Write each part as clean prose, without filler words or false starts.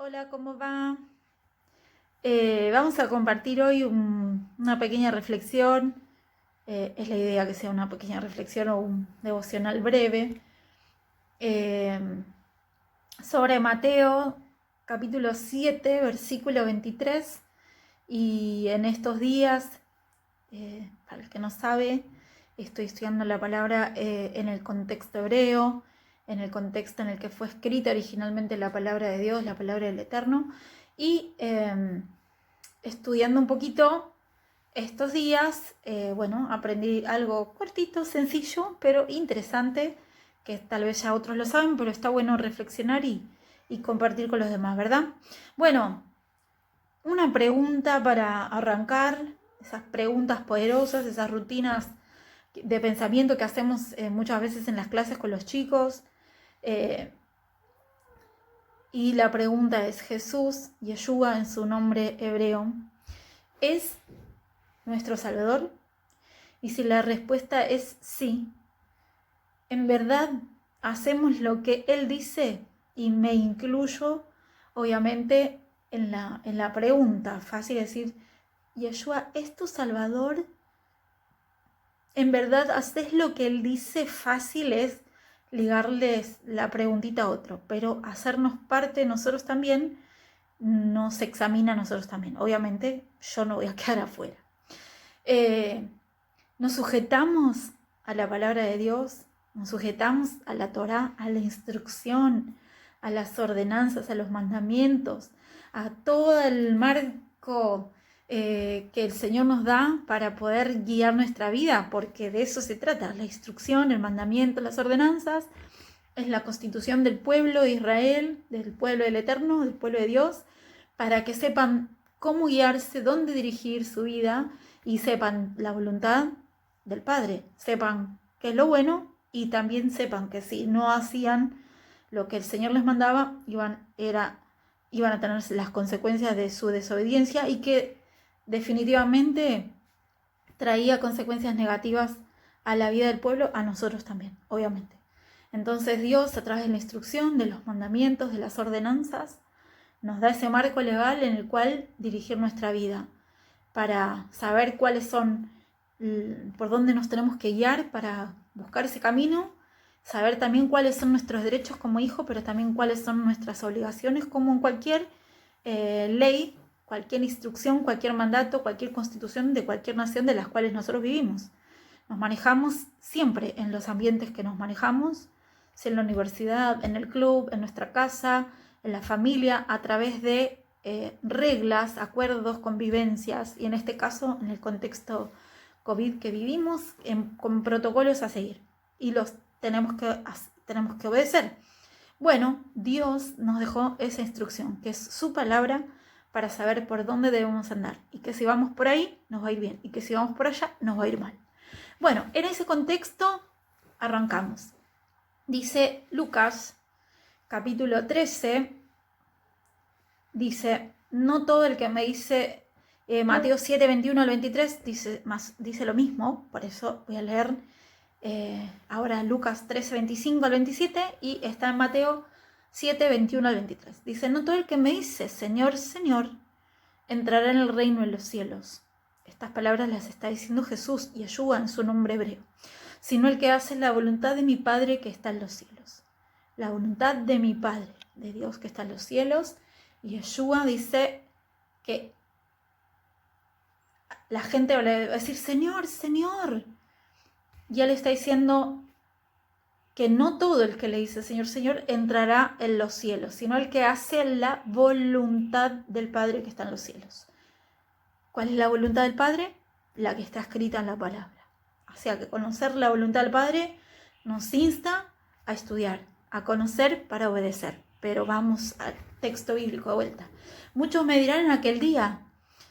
Hola, ¿cómo va? Vamos a compartir hoy una pequeña reflexión. Es la idea que sea una pequeña reflexión o un devocional breve eh, sobre Mateo capítulo 7, versículo 23. Y en estos días, para el que no sabe, estoy estudiando la palabra en el contexto hebreo, en el contexto en el que fue escrita originalmente la palabra de Dios, la palabra del Eterno, y estudiando un poquito estos días, aprendí algo cortito, sencillo, pero interesante, que tal vez ya otros lo saben, pero está bueno reflexionar y compartir con los demás, ¿verdad? Bueno, una pregunta para arrancar, esas preguntas poderosas, esas rutinas de pensamiento que hacemos muchas veces en las clases con los chicos. eh, y la pregunta es, ¿Jesús, Yeshua en su nombre hebreo, es nuestro Salvador? Y si la respuesta es sí, ¿en verdad hacemos lo que Él dice? Y me incluyo, obviamente, en la pregunta. Fácil decir, Yeshua, ¿es tu Salvador? ¿En verdad haces lo que Él dice? Fácil es ligarles la preguntita a otro, pero hacernos parte nosotros también nos examina a nosotros también. Obviamente, yo no voy a quedar afuera. Nos sujetamos a la palabra de Dios, nos sujetamos a la Torá, a la instrucción, a las ordenanzas, a los mandamientos, a todo el marco que el Señor nos da para poder guiar nuestra vida, porque de eso se trata, la instrucción, el mandamiento, las ordenanzas, es la constitución del pueblo de Israel, del pueblo del Eterno, del pueblo de Dios, para que sepan cómo guiarse, dónde dirigir su vida y sepan la voluntad del Padre, sepan qué es lo bueno y también sepan que si no hacían lo que el Señor les mandaba, iban a tener las consecuencias de su desobediencia y que definitivamente traía consecuencias negativas a la vida del pueblo, a nosotros también, obviamente. Entonces Dios, a través de la instrucción, de los mandamientos, de las ordenanzas, nos da ese marco legal en el cual dirigir nuestra vida, para saber cuáles son, por dónde nos tenemos que guiar para buscar ese camino, saber también cuáles son nuestros derechos como hijo, pero también cuáles son nuestras obligaciones, como en cualquier ley, cualquier instrucción, cualquier mandato, cualquier constitución de cualquier nación de las cuales nosotros vivimos. Nos manejamos siempre en los ambientes que nos manejamos, sea en la universidad, en el club, en nuestra casa, en la familia, a través de reglas, acuerdos, convivencias, y en este caso, en el contexto COVID que vivimos, con protocolos a seguir. Y los tenemos que obedecer. Bueno, Dios nos dejó esa instrucción, que es su palabra, para saber por dónde debemos andar. Y que si vamos por ahí, nos va a ir bien. Y que si vamos por allá, nos va a ir mal. Bueno, en ese contexto arrancamos. Dice Lucas, capítulo 13, dice, no todo el que me dice, Mateo 7, 21 al 23, dice lo mismo, por eso voy a leer ahora Lucas 13, 25 al 27 y está en Mateo 7, 21 al 23. Dice, no todo el que me dice, Señor, Señor, entrará en el reino de los cielos. Estas palabras las está diciendo Jesús y Yeshua en su nombre hebreo, sino el que hace la voluntad de mi Padre que está en los cielos. La voluntad de mi Padre, de Dios que está en los cielos. Y Yeshua dice que la gente va a decir, Señor, Señor. Y él está diciendo que no todo el que le dice Señor, Señor entrará en los cielos, sino el que hace la voluntad del Padre que está en los cielos. ¿Cuál es la voluntad del Padre? La que está escrita en la palabra. O sea que conocer la voluntad del Padre nos insta a estudiar, a conocer para obedecer. Pero vamos al texto bíblico de vuelta. Muchos me dirán en aquel día,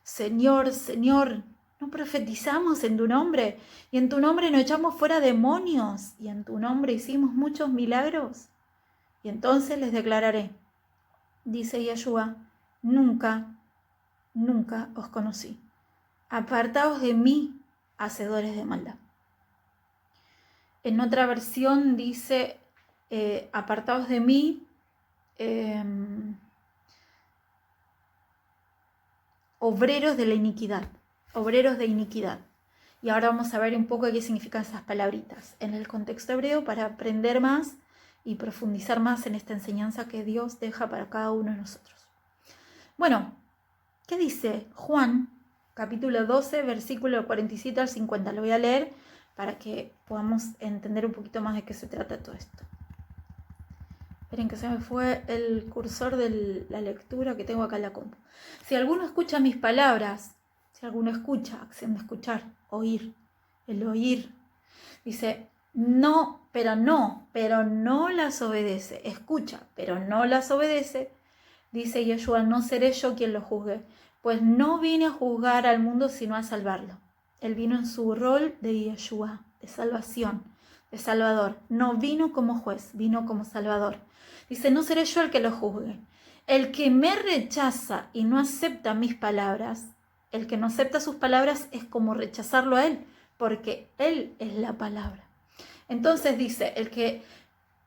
Señor, Señor, ¿no profetizamos en tu nombre? Y en tu nombre no echamos fuera demonios. Y en tu nombre hicimos muchos milagros. Y entonces les declararé, dice Yeshua, nunca os conocí. Apartaos de mí, hacedores de maldad. En otra versión dice, apartaos de mí, obreros de la iniquidad, obreros de iniquidad. Y ahora vamos a ver un poco qué significan esas palabritas en el contexto hebreo para aprender más y profundizar más en esta enseñanza que Dios deja para cada uno de nosotros. Bueno, ¿qué dice Juan, capítulo 12, versículo 47 al 50? Lo voy a leer para que podamos entender un poquito más de qué se trata todo esto. Esperen que se me fue el cursor de la lectura que tengo acá en la compu. Si alguno escucha mis palabras, si alguno escucha, acción de escuchar, oír, el oír, dice, pero no las obedece, escucha, pero no las obedece, dice Yeshua, no seré yo quien lo juzgue, pues no vine a juzgar al mundo sino a salvarlo. Él vino en su rol de Yeshua, de salvación, de salvador. No vino como juez, vino como salvador. Dice, no seré yo el que lo juzgue. El que me rechaza y no acepta mis palabras, el que no acepta sus palabras es como rechazarlo a él, porque él es la palabra. Entonces dice, el que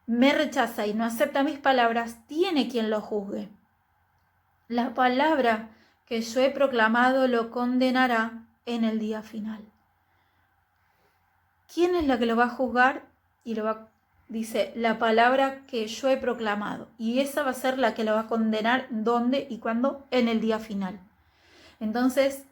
me rechaza y no acepta mis palabras, tiene quien lo juzgue. La palabra que yo he proclamado lo condenará en el día final. ¿Quién es la que lo va a juzgar? Dice, la palabra que yo he proclamado. Y esa va a ser la que lo va a condenar, ¿dónde y cuándo? En el día final. Entonces,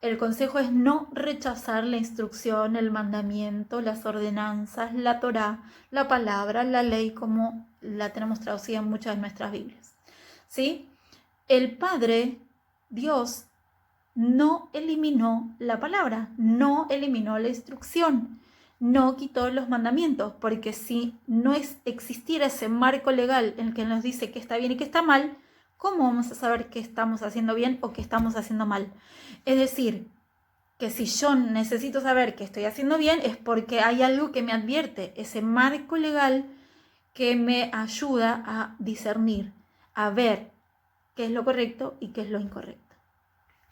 el consejo es no rechazar la instrucción, el mandamiento, las ordenanzas, la Torá, la palabra, la ley, como la tenemos traducida en muchas de nuestras Biblias. ¿Sí? El Padre, Dios, no eliminó la palabra, no eliminó la instrucción, no quitó los mandamientos, porque si no existiera ese marco legal en el que nos dice qué está bien y qué está mal, ¿cómo vamos a saber qué estamos haciendo bien o qué estamos haciendo mal? Es decir, que si yo necesito saber qué estoy haciendo bien es porque hay algo que me advierte, ese marco legal que me ayuda a discernir, a ver qué es lo correcto y qué es lo incorrecto.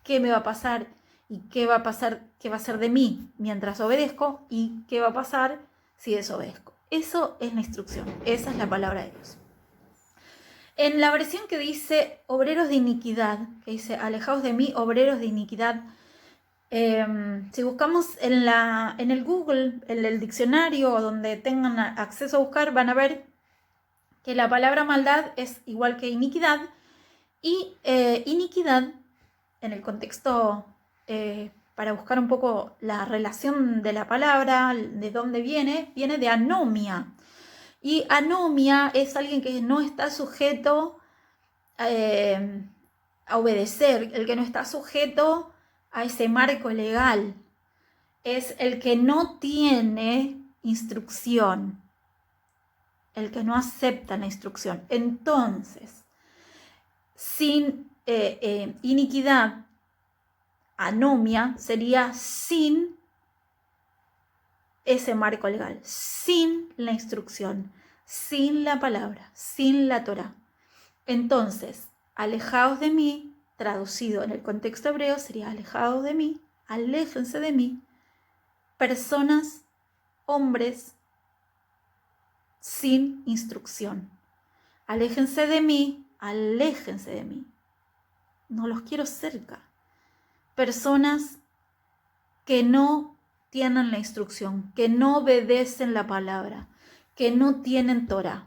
¿Qué me va a pasar y qué va a ser de mí mientras obedezco y qué va a pasar si desobedezco? Eso es la instrucción, esa es la palabra de Dios. En la versión que dice obreros de iniquidad, que dice alejaos de mí, obreros de iniquidad, si buscamos en el Google, en el diccionario o donde tengan acceso a buscar, van a ver que la palabra maldad es igual que iniquidad y iniquidad, en el contexto, para buscar un poco la relación de la palabra, de dónde viene de anomia. Y anomia es alguien que no está sujeto a obedecer, el que no está sujeto a ese marco legal. Es el que no tiene instrucción, el que no acepta la instrucción. Entonces, sin iniquidad, anomia sería sin ese marco legal, sin la instrucción, sin la palabra, sin la Torá. Entonces, alejaos de mí, traducido en el contexto hebreo sería alejaos de mí, aléjense de mí, personas, hombres sin instrucción. Aléjense de mí, aléjense de mí. No los quiero cerca. Personas que no tienen la instrucción, que no obedecen la palabra, que no tienen Torá.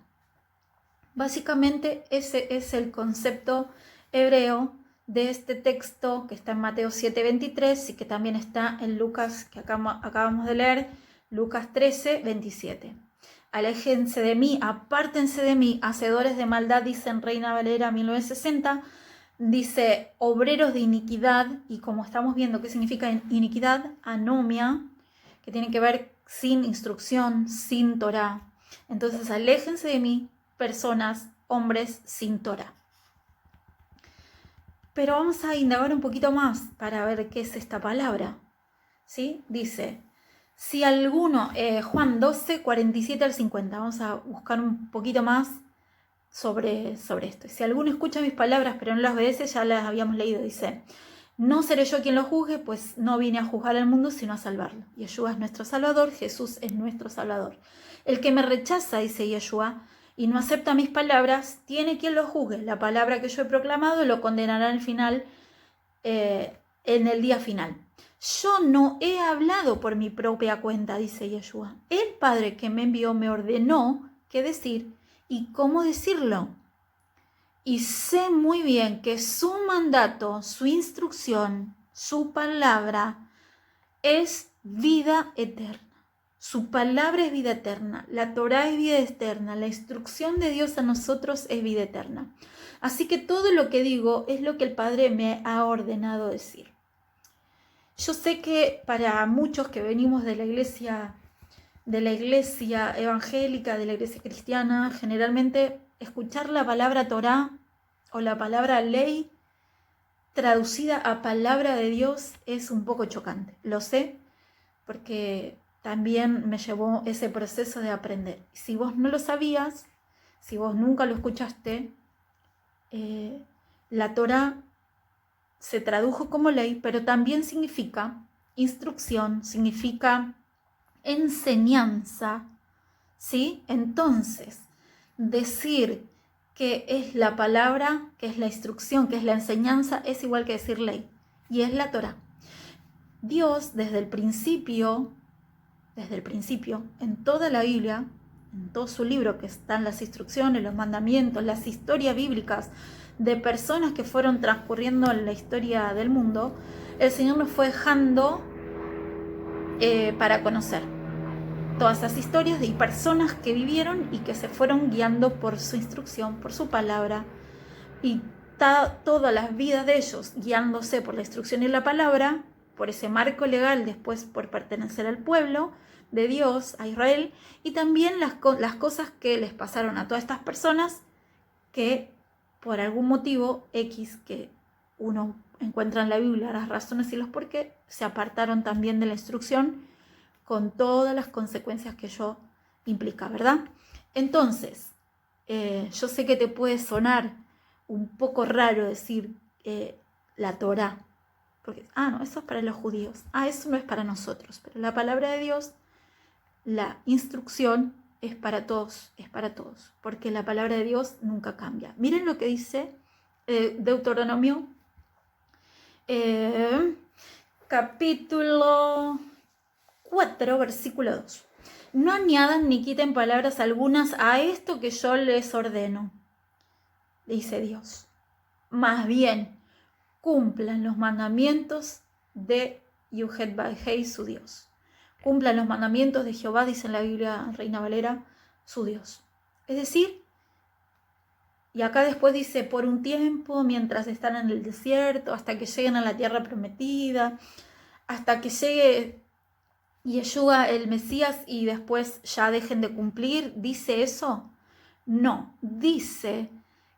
Básicamente ese es el concepto hebreo de este texto que está en Mateo 7:23 y que también está en Lucas, que acabamos de leer, Lucas 13:27. Aléjense de mí, apártense de mí, hacedores de maldad, dice en Reina Valera 1960, dice obreros de iniquidad, y como estamos viendo qué significa iniquidad, anomia, que tiene que ver sin instrucción, sin Torá. Entonces aléjense de mí, personas, hombres sin Torá. Pero vamos a indagar un poquito más para ver qué es esta palabra. ¿Sí? Dice, si alguno, Juan 12, 47 al 50, vamos a buscar un poquito más sobre esto. Si alguno escucha mis palabras pero no las obedece, ya las habíamos leído, dice, no seré yo quien lo juzgue, pues no vine a juzgar al mundo, sino a salvarlo. Yeshua es nuestro Salvador, Jesús es nuestro Salvador. El que me rechaza, dice Yeshua, y no acepta mis palabras, tiene quien lo juzgue. La palabra que yo he proclamado lo condenará al final en el día final. Yo no he hablado por mi propia cuenta, dice Yeshua. El Padre que me envió me ordenó qué decir y cómo decirlo. Y sé muy bien que su mandato, su instrucción, su palabra es vida eterna. Su palabra es vida eterna, la Torá es vida eterna, la instrucción de Dios a nosotros es vida eterna. Así que todo lo que digo es lo que el Padre me ha ordenado decir. Yo sé que para muchos que venimos de la iglesia evangélica, de la iglesia cristiana, generalmente escuchar la palabra Torá o la palabra ley traducida a palabra de Dios es un poco chocante. Lo sé porque también me llevó ese proceso de aprender. Si vos no lo sabías, si vos nunca lo escuchaste, la Torá se tradujo como ley, pero también significa instrucción, significa enseñanza, ¿sí? Entonces, decir que es la palabra, que es la instrucción, que es la enseñanza, es igual que decir ley, y es la Torá. Dios, desde el principio, en toda la Biblia, en todo su libro, que están las instrucciones, los mandamientos, las historias bíblicas de personas que fueron transcurriendo en la historia del mundo, el Señor nos fue dejando para conocer todas esas historias y personas que vivieron y que se fueron guiando por su instrucción, por su palabra, y todas las vidas de ellos guiándose por la instrucción y la palabra, por ese marco legal, después por pertenecer al pueblo de Dios, a Israel, y también las cosas que les pasaron a todas estas personas que por algún motivo X que uno encuentra en la Biblia, las razones y los por qué, se apartaron también de la instrucción con todas las consecuencias que ello implica, ¿verdad? Entonces, yo sé que te puede sonar un poco raro decir la Torá, porque, no, eso es para los judíos, eso no es para nosotros, pero la palabra de Dios, la instrucción es para todos, porque la palabra de Dios nunca cambia. Miren lo que dice Deuteronomio, capítulo 4, versículo 2. No añadan ni quiten palabras algunas a esto que yo les ordeno, dice Dios. Más bien, cumplan los mandamientos de Yuhet Bajei, su Dios. Cumplan los mandamientos de Jehová, dice en la Biblia Reina Valera, su Dios. Es decir, y acá después dice, por un tiempo, mientras están en el desierto, hasta que lleguen a la tierra prometida, hasta que llegue Yeshua el Mesías y después ya dejen de cumplir, ¿dice eso? No, dice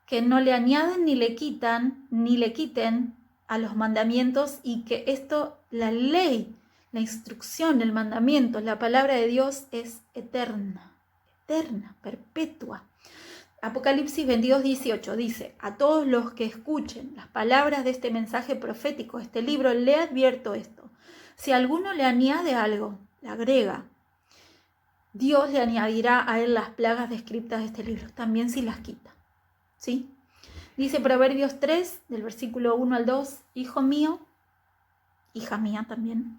que no le añaden ni le quiten a los mandamientos y que esto, la ley, la instrucción, el mandamiento, la palabra de Dios es eterna, perpetua. Apocalipsis 22:18 dice, a todos los que escuchen las palabras de este mensaje profético, este libro, le advierto esto. Si alguno le añade algo, le agrega, Dios le añadirá a él las plagas descritas de este libro, también si las quita. ¿Sí? Dice Proverbios 3, del versículo 1 al 2, hijo mío, hija mía también,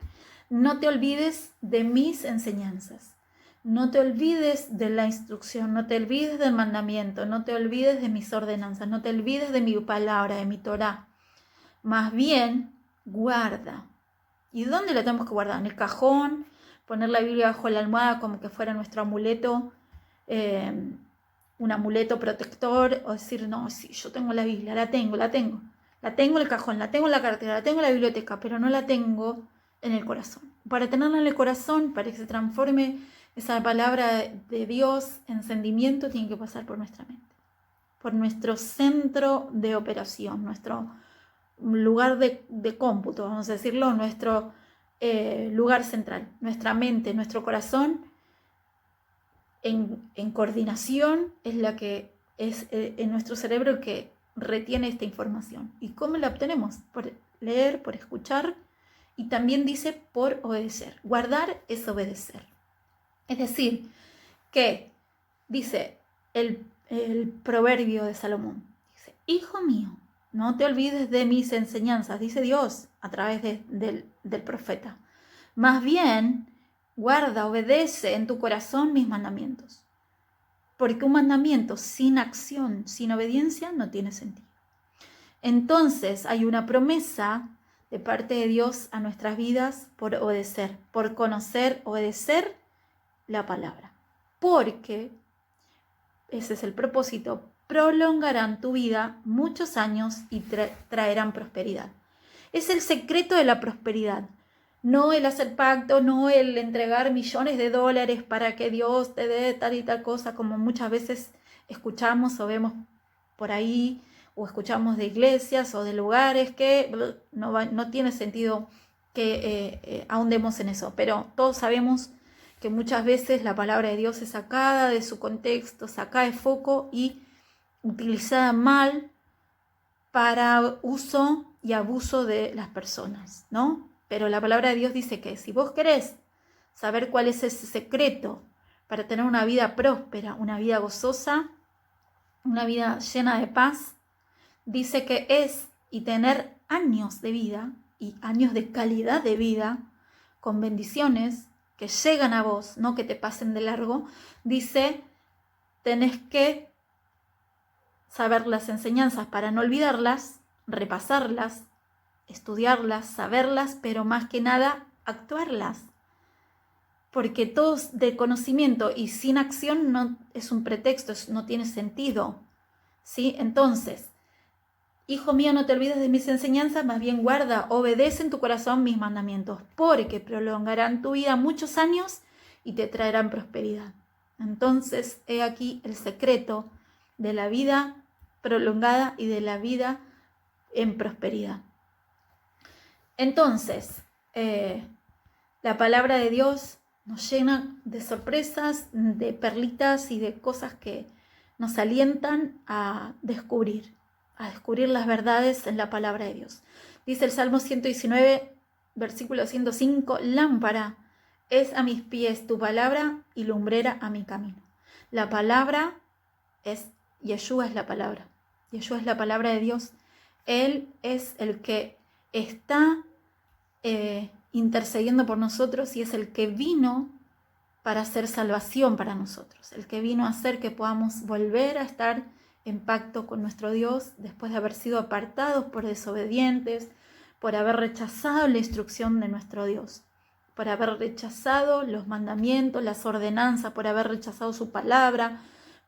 no te olvides de mis enseñanzas, no te olvides de la instrucción, no te olvides del mandamiento, no te olvides de mis ordenanzas, no te olvides de mi palabra, de mi Torá. Más bien, guarda. ¿Y dónde la tenemos que guardar? En el cajón, poner la Biblia bajo la almohada como que fuera nuestro amuleto, un amuleto protector, o decir, no, sí, yo tengo la Biblia, la tengo en el cajón, la tengo en la cartera, la tengo en la biblioteca, pero no la tengo en el corazón. Para tenerla en el corazón, para que se transforme esa palabra de Dios en sentimiento, tiene que pasar por nuestra mente, por nuestro centro de operación, nuestro lugar de cómputo, vamos a decirlo, nuestro lugar central, nuestra mente, nuestro corazón en coordinación es la que es en nuestro cerebro el que retiene esta información. ¿Y cómo la obtenemos? Por leer, por escuchar, y también dice por obedecer. Guardar es obedecer. Es decir, que dice el proverbio de Salomón, dice, hijo mío, no te olvides de mis enseñanzas, dice Dios a través del profeta. Más bien, guarda, obedece en tu corazón mis mandamientos. Porque un mandamiento sin acción, sin obediencia, no tiene sentido. Entonces hay una promesa de parte de Dios a nuestras vidas por obedecer, por conocer, obedecer la palabra. Porque, ese es el propósito, prolongarán tu vida muchos años y traerán prosperidad. Es el secreto de la prosperidad. No el hacer pacto, no el entregar millones de dólares para que Dios te dé tal y tal cosa, como muchas veces escuchamos o vemos por ahí, o escuchamos de iglesias o de lugares que no tiene sentido que ahondemos en eso. Pero todos sabemos que muchas veces la palabra de Dios es sacada de su contexto, sacada de foco y utilizada mal para uso y abuso de las personas, ¿no? Pero la palabra de Dios dice que si vos querés saber cuál es ese secreto para tener una vida próspera, una vida gozosa, una vida llena de paz, dice que es y tener años de vida y años de calidad de vida con bendiciones que llegan a vos, no que te pasen de largo, dice, tenés que saber las enseñanzas para no olvidarlas, repasarlas, estudiarlas, saberlas, pero más que nada actuarlas. Porque todo de conocimiento y sin acción no es un pretexto, no tiene sentido. ¿Sí? Entonces, hijo mío, no te olvides de mis enseñanzas, más bien guarda, obedece en tu corazón mis mandamientos, porque prolongarán tu vida muchos años y te traerán prosperidad. Entonces, he aquí el secreto de la vida prolongada y de la vida en prosperidad. Entonces, la palabra de Dios nos llena de sorpresas, de perlitas y de cosas que nos alientan a descubrir las verdades en la palabra de Dios. Dice el Salmo 119, versículo 105, lámpara es a mis pies tu palabra y lumbrera a mi camino. La palabra es, Yeshua es la palabra. Yeshua es la palabra de Dios. Él es el que está intercediendo por nosotros y es el que vino para hacer salvación para nosotros, el que vino a hacer que podamos volver a estar en pacto con nuestro Dios después de haber sido apartados por desobedientes, por haber rechazado la instrucción de nuestro Dios, por haber rechazado los mandamientos, las ordenanzas, por haber rechazado su palabra,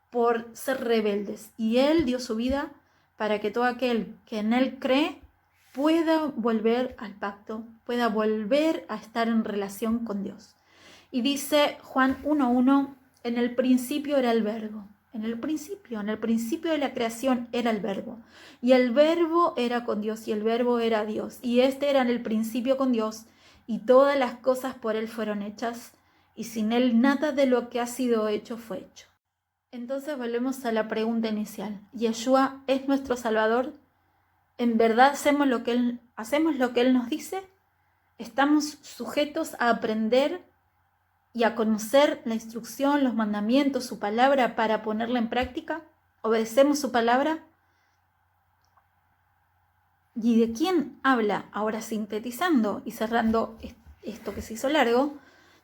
por ser rebeldes. Y Él dio su vida para que todo aquel que en Él cree pueda volver al pacto, pueda volver a estar en relación con Dios. Y dice Juan 1:1, en el principio era el verbo. En el principio de la creación era el verbo. Y el verbo era con Dios y el verbo era Dios. Y este era en el principio con Dios y todas las cosas por Él fueron hechas y sin Él nada de lo que ha sido hecho fue hecho. Entonces volvemos a la pregunta inicial. ¿Yeshua es nuestro Salvador? ¿En verdad hacemos lo que Él nos dice? ¿Estamos sujetos a aprender y a conocer la instrucción, los mandamientos, su palabra para ponerla en práctica? ¿Obedecemos su palabra? ¿Y de quién habla? Ahora sintetizando y cerrando esto que se hizo largo,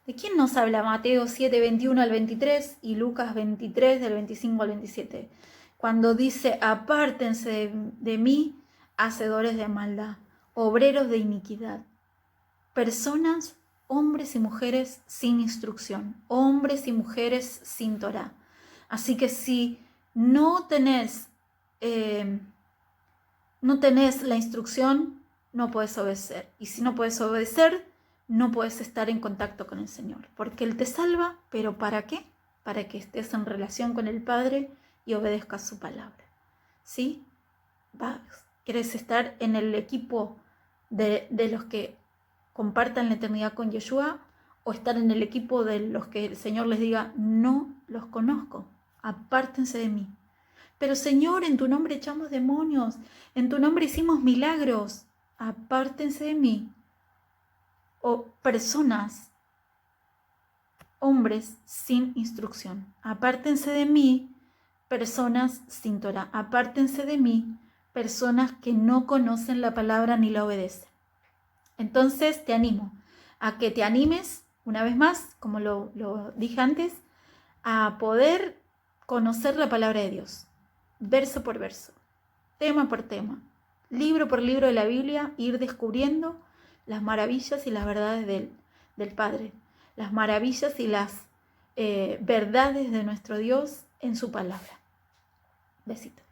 ¿de quién nos habla Mateo 7, 21 al 23 y Lucas 23, del 25 al 27? Cuando dice, apártense de mí, hacedores de maldad, obreros de iniquidad, personas, hombres y mujeres sin instrucción, hombres y mujeres sin Torá. Así que si no tenés la instrucción, no puedes obedecer. Y si no puedes obedecer, no puedes estar en contacto con el Señor. Porque Él te salva, pero ¿para qué? Para que estés en relación con el Padre y obedezcas su palabra. ¿Sí? ¿Quieres estar en el equipo de los que compartan la eternidad con Yeshua o estar en el equipo de los que el Señor les diga, no los conozco, apártense de mí? Pero Señor, en tu nombre echamos demonios, en tu nombre hicimos milagros, apártense de mí. O personas, hombres sin instrucción, apártense de mí, personas sin Torá, apártense de mí, personas que no conocen la palabra ni la obedecen. Entonces te animo a que te animes, una vez más, como lo dije antes, a poder conocer la palabra de Dios, verso por verso, tema por tema, libro por libro de la Biblia, ir descubriendo las maravillas y las verdades del Padre, las maravillas y las verdades de nuestro Dios en su palabra. Besitos.